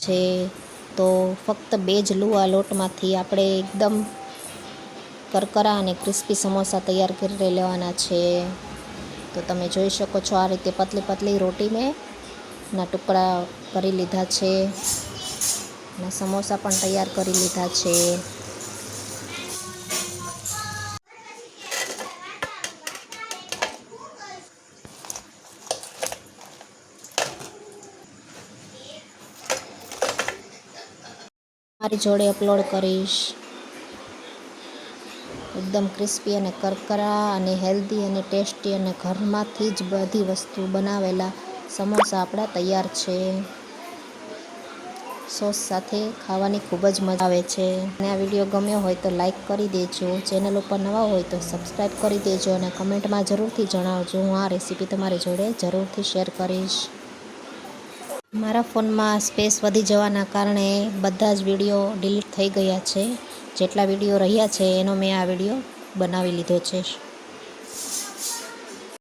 છે. તો ફક્ત 2 જ લુઆ લોટમાંથી આપણે એકદમ કરકરા અને ક્રિસ્પી સમોસા તૈયાર કરી લેવાના છે. તો તમે જોઈ શકો છો, આ રીતે પતલી પતલી રોટી મેં ના ટુકડા કરી લીધા છે અને સમોસા પણ તૈયાર કરી લીધા છે. મારી જોડે અપલોડ કરીશ. એકદમ ક્રિસ્પી અને કરકરા અને હેલ્ધી અને ટેસ્ટી અને ઘરમાંથી જ બધી વસ્તુ બનાવેલા સમોસા આપણા તૈયાર છે. સોસ સાથે ખાવાની ખૂબ જ મજા આવે છે. અને આ વિડીયો ગમ્યો હોય તો લાઈક કરી દેજો. ચેનલ ઉપર નવા હોય તો સબસ્ક્રાઈબ કરી દેજો અને કમેન્ટમાં જરૂરથી જણાવજો. હું આ રેસીપી તમારી જોડે જરૂરથી શેર કરીશ. મારા ફોનમાં સ્પેસ વધી જવાના કારણે બધા જ વિડીયો ડિલીટ થઈ ગયા છે. જેટલા વિડીયો રહ્યા છે એનો મેં આ વિડીયો બનાવી લીધો છે.